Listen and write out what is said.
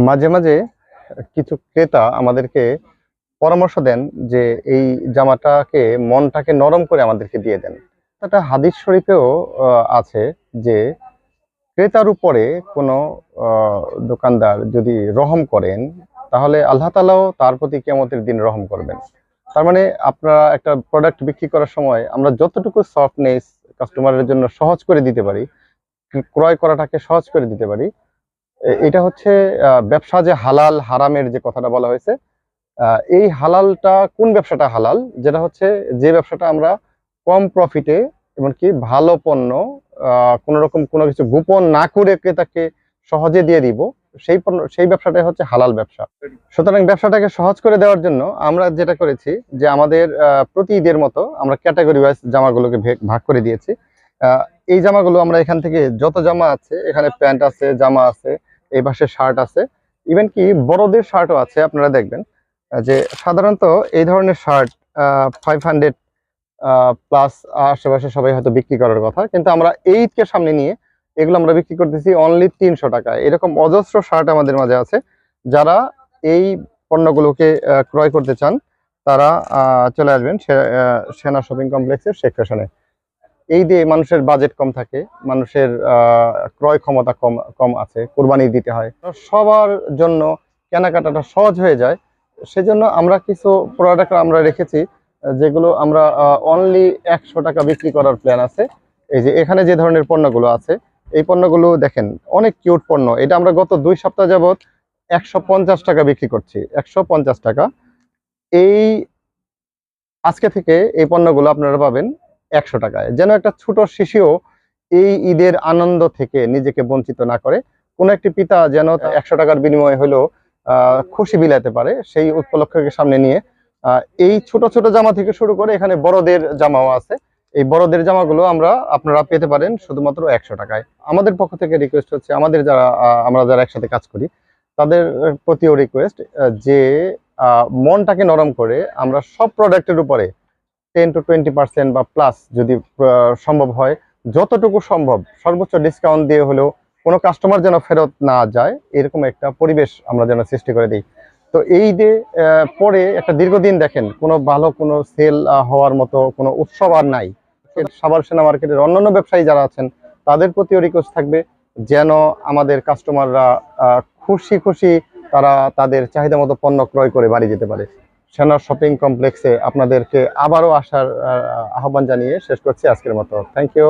মাঝে মাঝে কিছু ক্রেতা আমাদেরকে পরামর্শ দেন যে এই জামাটাকে মনটাকে নরম করে আমাদেরকে দিয়ে দেন। একটা হাদিস শরীফেও আছে যে ক্রেতার উপরে কোনো দোকানদার যদি রহম করেন তাহলে আল্লাহ তাআলাও তার প্রতি কিয়ামতের দিন রহম করবেন। তার মানে আপনারা একটা প্রোডাক্ট বিক্রি করার সময় আমরা যতটুকু সফটনেস কাস্টমারের জন্য সহজ করে দিতে পারি, ক্রয় করাটাকে সহজ করে দিতে পারি, এটা হচ্ছে ব্যবসা যে হালাল হারামের যে কথাটা বলা হয়েছে। এই হালালটা কোন ব্যবসাটা হালাল? যেটা হচ্ছে যে ব্যবসাটা আমরা কম প্রফিটে এমনকি ভালো পণ্য কোনো রকম কোনো কিছু গোপন না করে ক্রেতাকে সহজে দিয়ে দিব, সেই পণ্য সেই ব্যবসাটাই হচ্ছে হালাল ব্যবসা। সুতরাং ব্যবসাটাকে সহজ করে দেওয়ার জন্য আমরা যেটা করেছি যে আমাদের প্রতি ঈদের মতো আমরা ক্যাটাগরি ওয়াইজ জামাগুলোকে ভাগ করে দিয়েছি। এই জামাগুলো আমরা এখান থেকে যত জামা আছে, এখানে প্যান্ট আছে, জামা আছে, এই পাশে শার্ট আছে, ইভেন কি বড়দের শার্টও আছে। আপনারা দেখবেন যে সাধারণত এই ধরনের শার্ট 500 প্লাস আশেপাশে সবাই হয়তো বিক্রি করার কথা, কিন্তু আমরা এইটকে সামনে নিয়ে এগুলো আমরা বিক্রি করতেছি অনলি 300 টাকা। এরকম অজস্র শার্ট আমাদের মাঝে আছে। যারা এই পণ্যগুলোকে ক্রয় করতে চান তারা চলে আসবেন সেনা শপিং কমপ্লেক্সের শেখ ফ্যাশনে। এই দিয়ে মানুষের বাজেট কম থাকে, মানুষের ক্রয় ক্ষমতা কম কম আছে, কোরবানি দিতে হয়, সবার জন্য কেনাকাটাটা সহজ হয়ে যায়। সেজন্য আমরা কিছু প্রোডাক্ট আমরা রেখেছি যেগুলো আমরা অনলি 100 টাকা বিক্রি করার প্ল্যান আছে। এই যে এখানে যে ধরনের পণ্যগুলো আছে, এই পণ্যগুলো দেখেন অনেক কিউট পণ্য। এটা আমরা গত 2 সপ্তাহ যাবত 150 টাকা বিক্রি করছি, 150 টাকা। এই আজকে থেকে এই পণ্যগুলো আপনারা পাবেন 100 টাকায়। যেন একটা ছোট শিশুও এই ঈদের আনন্দ থেকে নিজেকে বঞ্চিত না করে, কোনো একটি পিতা যেন 100 টাকার বিনিময়ে হলেও খুশি বিলাতে পারে, সেই উপলক্ষকে সামনে নিয়ে এই ছোট ছোট জামা থেকে শুরু করে এখানে বড়দের জামাও আছে। এই বড়দের জামাগুলো আপনারা পেতে পারেন শুধুমাত্র 100 টাকায়। আমাদের পক্ষ থেকে রিকোয়েস্ট হচ্ছে, আমাদের যারা আমরা যারা একসাথে কাজ করি তাদের প্রতিও রিকোয়েস্ট যে মনটাকে নরম করে আমরা সব প্রোডাক্টের উপরে 10 to 20% বা প্লাস যদি সম্ভব হয়, যতটুকু সম্ভব সর্বোচ্চ ডিসকাউন্ট দিয়ে হলেও কোনো কাস্টমার যেন ফেরত না যায়, এরকম একটা পরিবেশ আমরা যেন সৃষ্টি করে দিই। তো এই যে পরে একটা দীর্ঘদিন দেখেন কোনো ভালো কোনো সেল হওয়ার মতো কোনো উৎসব আর নাই। সাভার সেনা মার্কেটের অন্যান্য ব্যবসায়ী যারা আছেন তাদের প্রতিও রিকোয়েস্ট থাকবে যেন আমাদের কাস্টমাররা খুশি খুশি তারা তাদের চাহিদা মতো পণ্য ক্রয় করে বাড়ি যেতে পারে। সেনা শপিং কমপ্লেক্সে আপনাদেরকে আবারও আসার আহ্বান জানিয়ে শেষ করছি আজকের মতো। Thank you.